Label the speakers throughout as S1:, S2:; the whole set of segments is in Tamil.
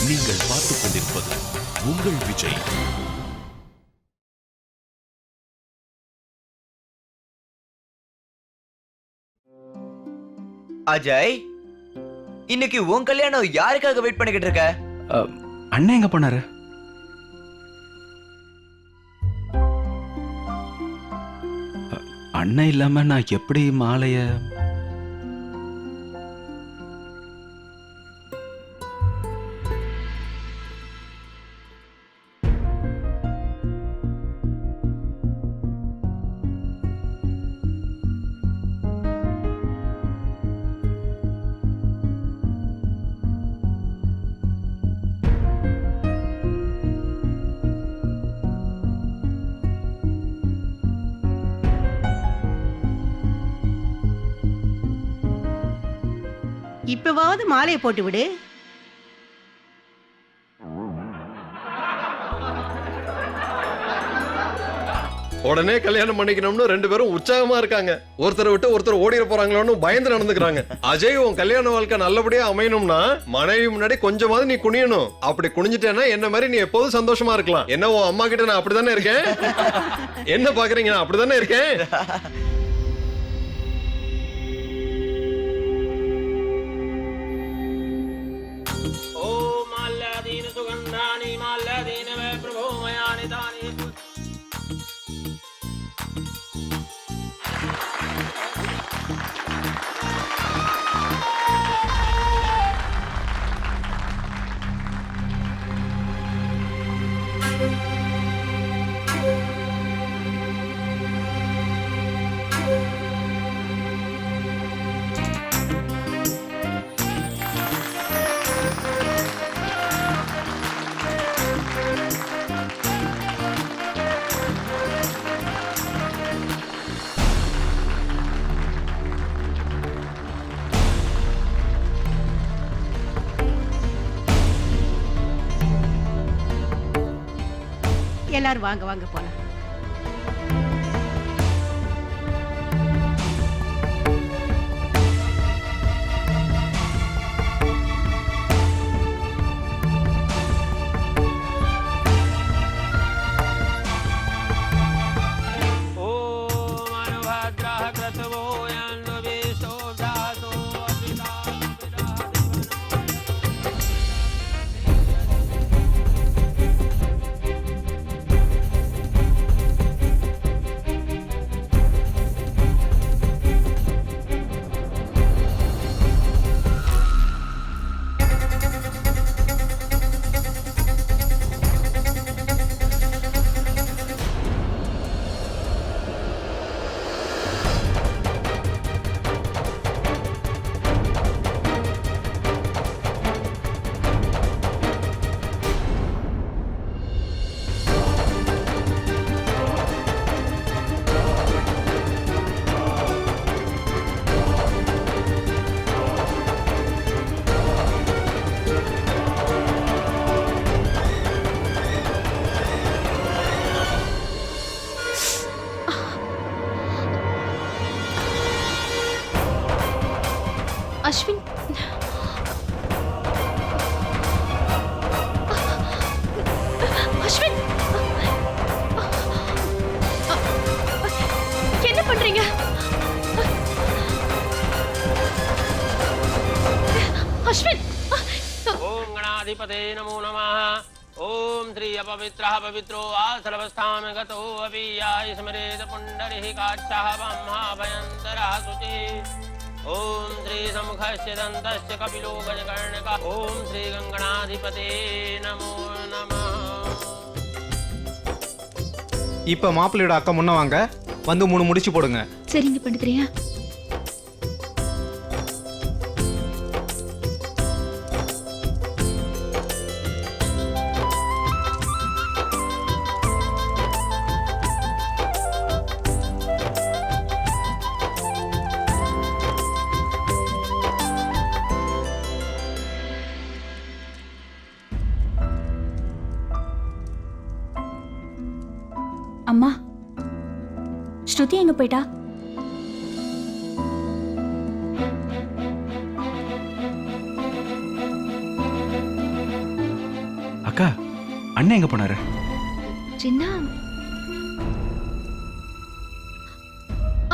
S1: நீங்கள் பார்த்துக் கொண்டிருப்பது உங்கள் விஜய்.
S2: அஜய், இன்னைக்கு உன் கல்யாணம் யாருக்காக வெயிட் பண்ணிக்கிட்டு இருக்க?
S3: அண்ணன் எங்க போனாரு? அண்ணன் இல்லாம நான் எப்படி மாலைய?
S4: இப்பவாவது மாலையை போட்டு விடு.
S5: உடனே கல்யாணம் பண்ணிக்கணும்னு ரெண்டு பேரும் உற்சாகமா இருக்காங்க. ஒருத்தரை விட்டு ஒருத்தர் ஓடிட போறாங்களோன்னு பயந்து நடந்துக்கிறாங்க. அஜய், உன் கல்யாண வாழ்க்கை நல்லபடியா அமையணும்னா மனைவி முன்னாடி கொஞ்சமாவது நீ குனியணும். அப்படி குனிஞ்சிட்டேன்னா என்ன மாதிரி நீ எப்போதும் சந்தோஷமா இருக்கலாம். என்ன, உன் அம்மா கிட்ட நான் அப்படித்தானே இருக்கேன்? என்ன பாக்குறீங்க, நான் அப்படித்தானே இருக்கேன்.
S4: எல்லாரும் வாங்க வாங்க போலாம்.
S6: அஸ்வின், அஸ்வின், என்ன பண்றீங்க? அஸ்வின்,
S7: ஓம் கணாதிபதே நமோ நமः. ஓம் ஸ்ரீ அபவித்ரः பவித்ரோ ஆசரவஸ்தாம் கதோ அபியாய ஸ்மரேத புண்டரீகாட்சः ब्रह्मा भयन्तरः சுச்சிः. ஓம் ஸ்ரீ சமுகஸ்ய தந்தஸ்ய கபிலோ கஜகர்ணகः. ஓம் ஸ்ரீ கங்கணாதிபதே நமோ நமः.
S8: இப்ப மாப்பிள்ளையோட அக்கா முன்ன வாங்க, வந்து 3 முடிச்சு போடுங்க.
S6: சரிங்க பண்டிதரையா. அம்மா, ஸ்ருதி எங்க போயிட்டா?
S3: அக்கா அண்ணன் எங்க போனாரு?
S6: சின்ன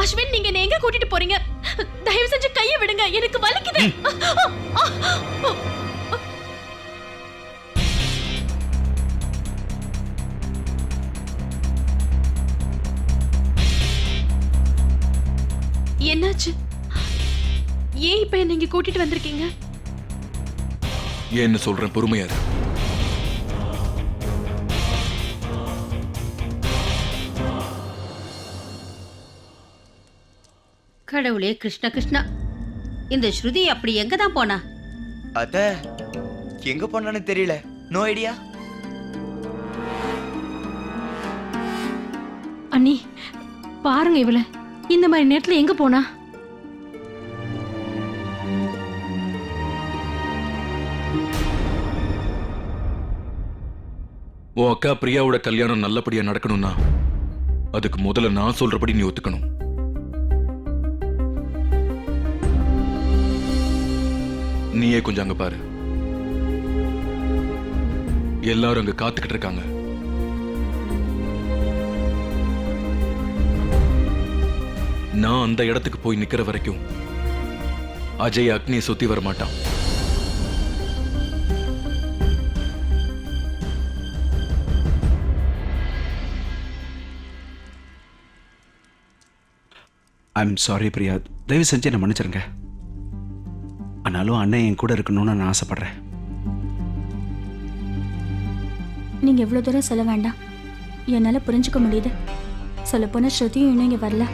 S6: அஸ்வின், நீங்க என்ன எங்க கூட்டிட்டு போறீங்க? தயவு செஞ்சு கையை விடுங்க, எனக்கு வலிக்குது. என்னாச்சு? ஏன் இப்ப என்ன இங்க கூட்டிட்டு வந்திருக்கீங்க?
S1: ஏன்னு சொல்றேன், பொறுமையா இரு.
S4: கடவுளே கிருஷ்ணா கிருஷ்ணா, இந்த ஸ்ருதி அப்படி எங்க தான் போனா?
S2: அத்த எங்க போனான்னு தெரியல. No idea.
S6: அண்ணி பாருங்க, இவள இந்த மாதிரி நேரத்துல எங்க போனா?
S1: உன் அக்கா பிரியாவோட கல்யாணம் நல்லபடியா நடக்கணும்னா அதுக்கு முதல்ல நான் சொல்றபடி நீ ஒத்துக்கணும். நீயே கொஞ்சம் அங்க பாரு. எல்லாரும் அங்க காத்துக்கிட்டு இருக்காங்க. நான் அந்த இடத்துக்கு போய் நிக்கிற வரைக்கும் அஜய் அக்னியை சுத்தி வர மாட்டான்.
S3: ஐம் சாரி பிரியா, தயவு செஞ்சு என்ன மன்னிச்சிருங்க. ஆனாலும் அண்ணன் என் கூட இருக்கணும்னு நான் ஆசைப்படுறேன்.
S6: நீங்க எவ்வளவு தூரம் சொல்ல வேண்டாம், என்னால புரிஞ்சுக்க முடியுது. சொல்லப்போனா ஸ்ருதியும் இன்னும் இங்க வரல.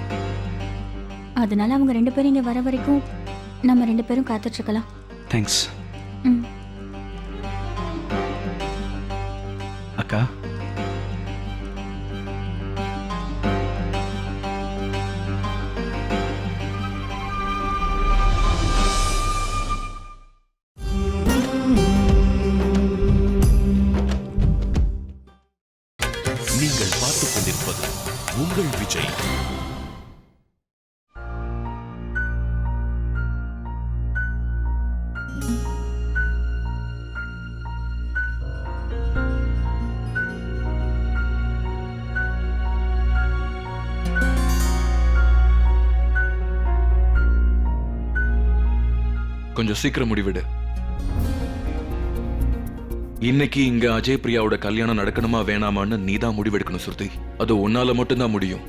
S6: அதனால அவங்க 2 பேரும் இங்க வர வரைக்கும் நம்ம 2 பேரும் காத்துட்டு இருக்கலாம்.
S3: தேங்க்ஸ்.
S6: ம்.
S3: அக்கா
S1: நீங்கள் பார்த்துக் கொண்டிருப்பது உங்கள் விஜய். கொஞ்சம் சீக்கிரம் முடிவிடு. இன்னைக்கு இங்க அஜய் பிரியாவோட கல்யாணம் நடக்கணுமா வேணாமான்னு நீதான் முடிவெடுக்கணும் ஸ்ருதி. அது உன்னால மட்டும்தான் முடியும்.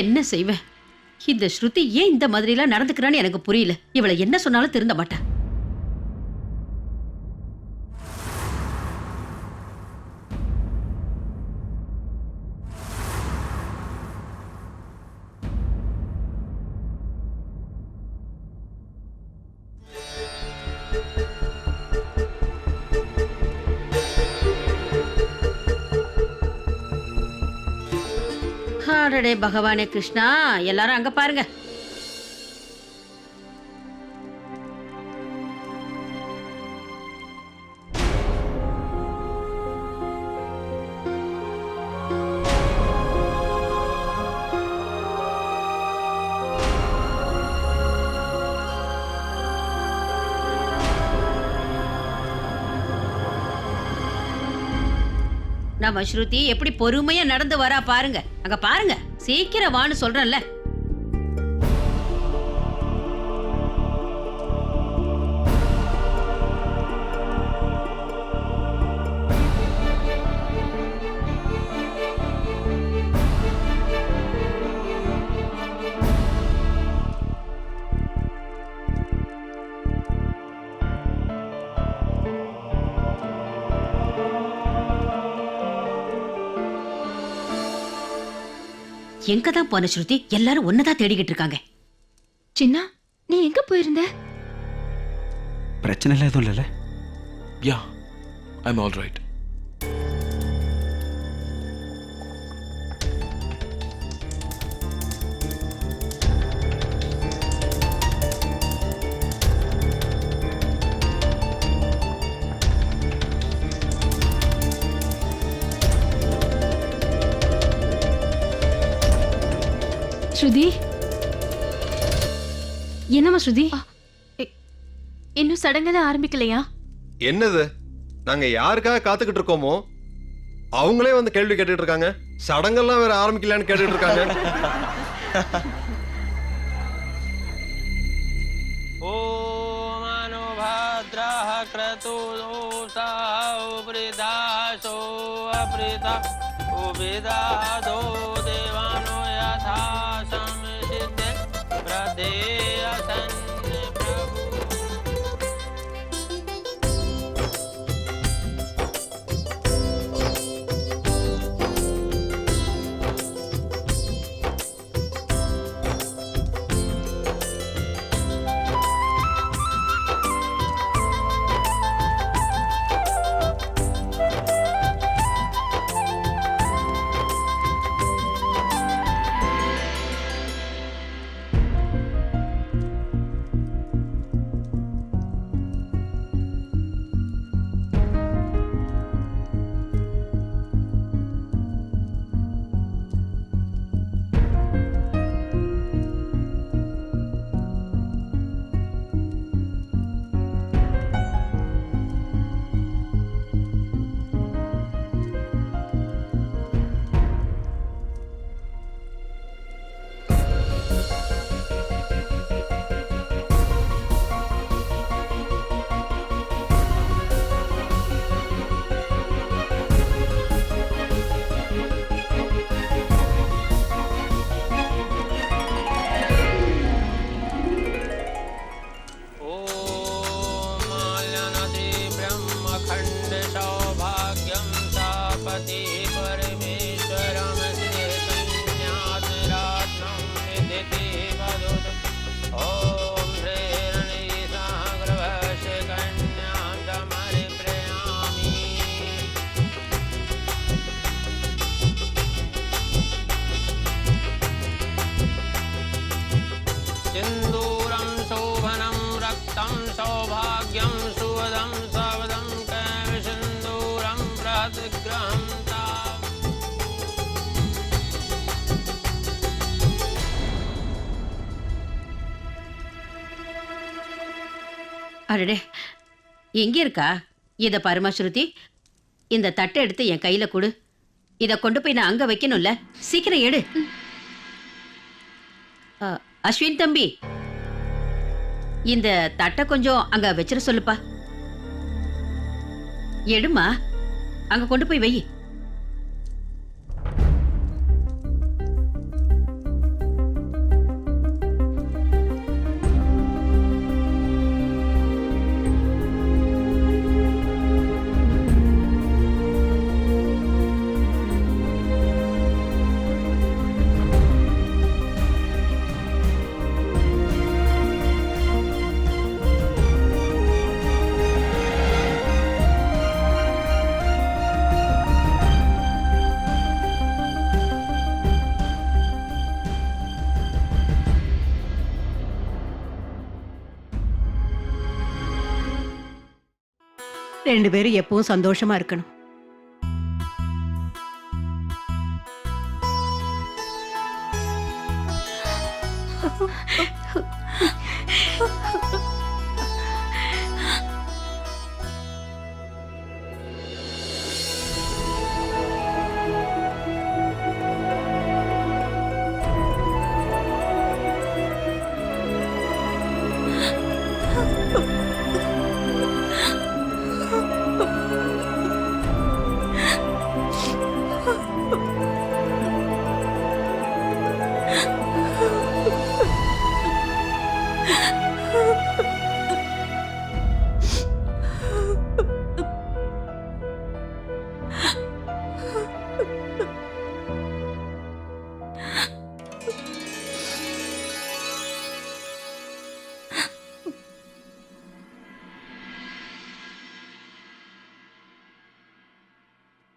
S4: என்ன செய்வேன்? இந்த ஸ்ருதி ஏன் இந்த மாதிரி எல்லாம் நடந்துக்கிறான்னு எனக்கு புரியல. இவளை என்ன சொன்னாலும் திருந்த மாட்டா. அடடே பகவானே கிருஷ்ணா, எல்லாரும் அங்க பாருங்க. நம்ம ஸ்ருதி எப்படி பொறுமையா நடந்து வரா பாருங்க. அங்க பாருங்க, சீக்கிரம் வான்னு சொல்றேன்ல. எங்க தான் போன ஸ்ருதி? எல்லாரும் ஒன்னதான் தேடிக்கிட்டு இருக்காங்க.
S6: சின்னா, நீ எங்க போயிருந்த?
S3: பிரச்சனை இல்லை, எதுவும் இல்லைல்ல?
S6: ஸ்ருதி
S4: என்னம்மா ஸ்ருதி?
S6: இன்னும் சடங்கெல்லாம் ஆரம்பிக்கலையா?
S5: என்னது நாங்க யாருக்காக காத்துக்கிட்டு இருக்கோமோ அவங்களே வந்து கேள்வி கேட்டுட்டு இருக்காங்க. சடங்கெல்லாம் வேற ஆரம்பிக்கலான்னு கேட்டுட்டு இருக்காங்க.
S7: ஓம் அனுபத்ரஹ க்ரதுதோஷா உப்ரிதாசோ அப்ரிதா உபிதாதோ தேவானோ யதா சம்சித்தே பிரதேயசன் பிரபு. सिन्दूरं शोभनं रक्तं सौभाग्यं सुवदं सवदं कैवसिन्दूरं बृहद्विग्रहं ताम्.
S4: அடடே, எங்க இருக்கா? இத பாருமா ஸ்ருதி, இந்த தட்டை எடுத்து என் கையில கொடு. இத கொண்டு போய் நான் அங்க வைக்கணும்ல, சீக்கிரம் எடு. அஸ்வின் தம்பி, இந்த தட்டை கொஞ்சம் அங்க வச்சிட சொல்லுப்பா. எடுமா, அங்க கொண்டு போய் வை.
S9: ரெண்டு பேரும் எப்பவும் சந்தோஷமா இருக்கணும்.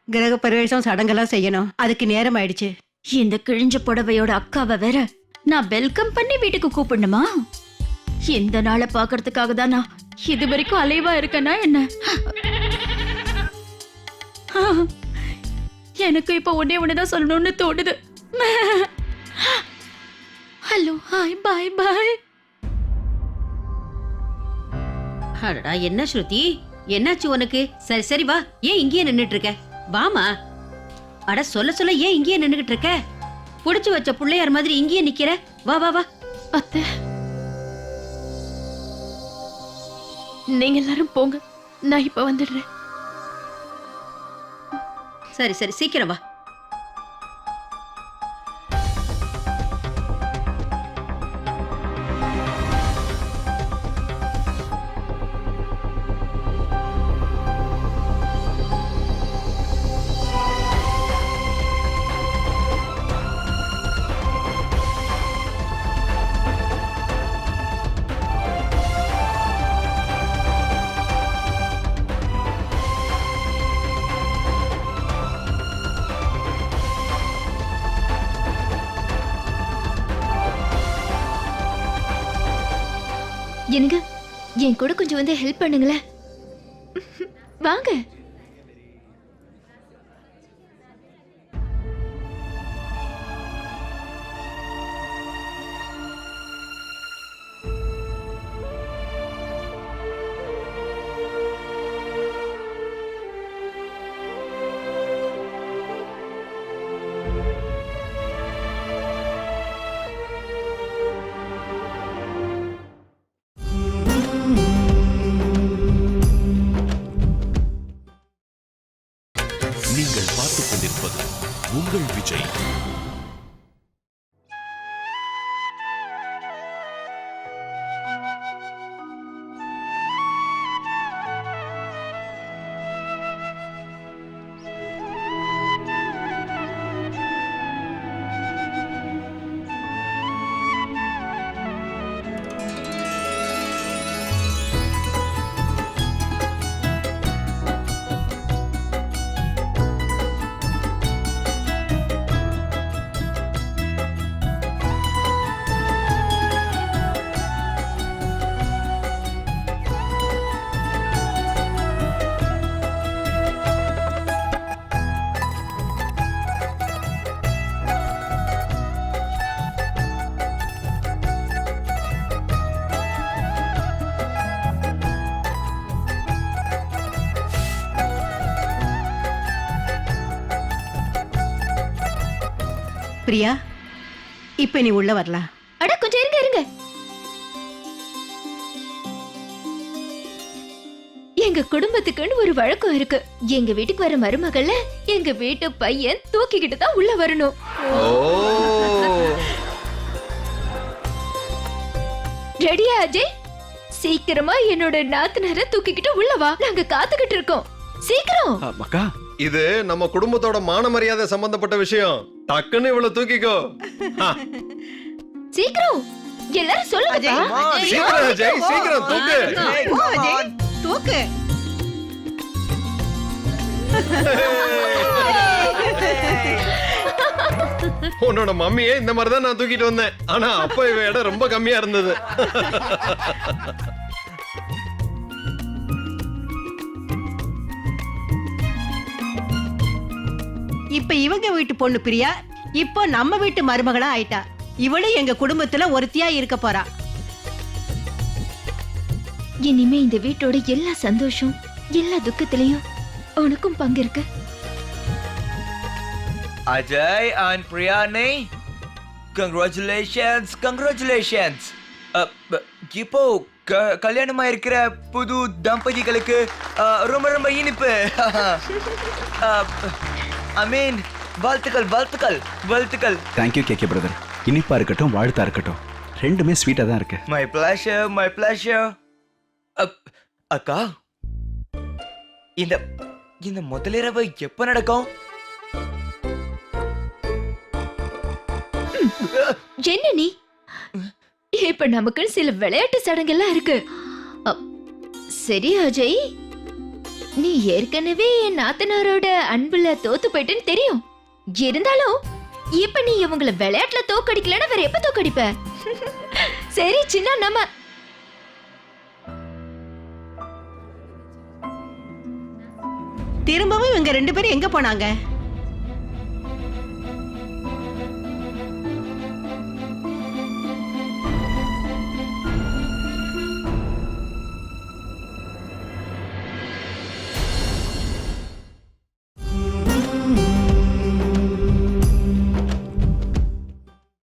S9: கிரக பிரவேசம் சடங்கெல்லாம் செய்யணும், அதுக்கு நேரம் ஆயிடுச்சு.
S6: இந்த கிழிஞ்ச புடவையோட அக்காவை வேற நான் வெல்கம் பண்ணி வீட்டுக்கு கூப்பிடணுமா? இந்த நாளை பாக்குறதுக்காக தான் நான் இது வரைக்கும் அலைவா இருக்கேனா என்ன? எனக்கு இப்ப ஒன்னே ஒண்ணுதான் சொல்லணும்னு தோணுது. ஹலோ ஹாய் பாய் பாய்.
S4: அடடா என்ன ஸ்ருதி, என்னாச்சு உனக்கு? சரி சரி வா, ஏன் இங்கேயே நின்னுட்டு இருக்க? வாமா. அட சொல்ல சொல்ல ஏன் இங்கேயே நின்னுகிட்டு இருக்க? புடிச்சு வச்ச புள்ளையார் மாதிரி இங்கேயே நிக்கிற. வா வா வா.
S6: அத்தை, நீங்க எல்லாரும் போங்க, நான் இப்ப வந்துடுறேன்.
S4: சரி சரி சீக்கிரம் வா.
S6: எனக்கு என் கூட கொஞ்சம் வந்து ஹெல்ப் பண்ணுங்களேன். வாங்க.
S10: நீங்கள் பார்த்துக் கொண்டிருப்பது உங்கள் விஜய்.
S9: பிரியா, இப்ப நீ உள்ள வரலாம்.
S6: அட கொஞ்சம் இருங்க இருங்க. எங்க குடும்பத்துக்குன்னு ஒரு வழக்கம் இருக்கு. எங்க வீட்டுக்கு வர மருமகள எங்க வீட்டு பையன் தூக்கிக்கிட்டு தான் உள்ள வரணும். ரெடியா அஜய்? சீக்கிரமா என்னோட நாத்தனார தூக்கிக்கிட்டு உள்ள வா, நாங்க காத்துக்கிட்டு இருக்கோம். சீக்கிரம்.
S3: மக்கா,
S5: இது நம்ம குடும்பத்தோட மான மரியாதை சம்பந்தப்பட்ட விஷயம். டக்குன்னு இவ்வளவு தூக்கிக்கோ.
S6: சீக்கிரம் எல்லாரும் சொல்லுங்க.
S5: சீக்கிரம் அஜய், சீக்கிரம் தூக்கு.
S9: தூக்கு.
S5: உன்னோட மம்மியே இந்த மாதிரி தான் நான் தூக்கிட்டு வந்தேன். ஆனா அப்ப இவ இடம் ரொம்ப கம்மியா இருந்தது.
S9: இப்ப இவங்க வீட்டு பொண்ணு பிரியா இப்போ நம்ம வீட்டு மருமகளா ஆயிட்டா. இவளும் எங்க குடும்பத்துல ஒருத்தியா இருக்க போறா.
S6: இனிமே இந்த வீட்டோட எல்லா சந்தோஷம் எல்லா துக்கத்திலையும் உனக்கும் பங்கு இருக்கு.
S2: Ajay and biryani, congratulations congratulations. இப்போ கல்யாணமா இருக்கிற புது தம்பதிகளுக்கு ரொம்ப ரொம்ப இனிப்பு. ஐ மீன் வாழ்த்துக்கள் வாழ்த்துக்கள் வாழ்த்துக்கள்.
S3: Thank you KK brother. இனிப்பா இருக்கட்டும் வாழ்த்தா இருக்கட்டும், ரெண்டுமே ஸ்வீட்டா தான் இருக்கு.
S2: My pleasure my pleasure. அக்கா, இந்த இந்த முதலிரவு எப்ப நடக்கும்?
S6: என்ன நீ? இப்ப நமக்கு சில விளையாட்டு சடங்கெல்லாம் இருக்கு. சரி அஜய், நீ ஏற்கனவே என் நாத்தனாரோட அன்புல தோத்து போயிட்டேன்னு தெரியும். இருந்தாலும் இப்ப நீ இவங்கள விளையாட்டுல தோக்கடிக்கலன்னா வேற எப்ப தோக்கடிப்ப? சரி சின்ன, நம்ம
S9: திரும்பவும் இவங்க ரெண்டு பேரும் எங்க போனாங்க?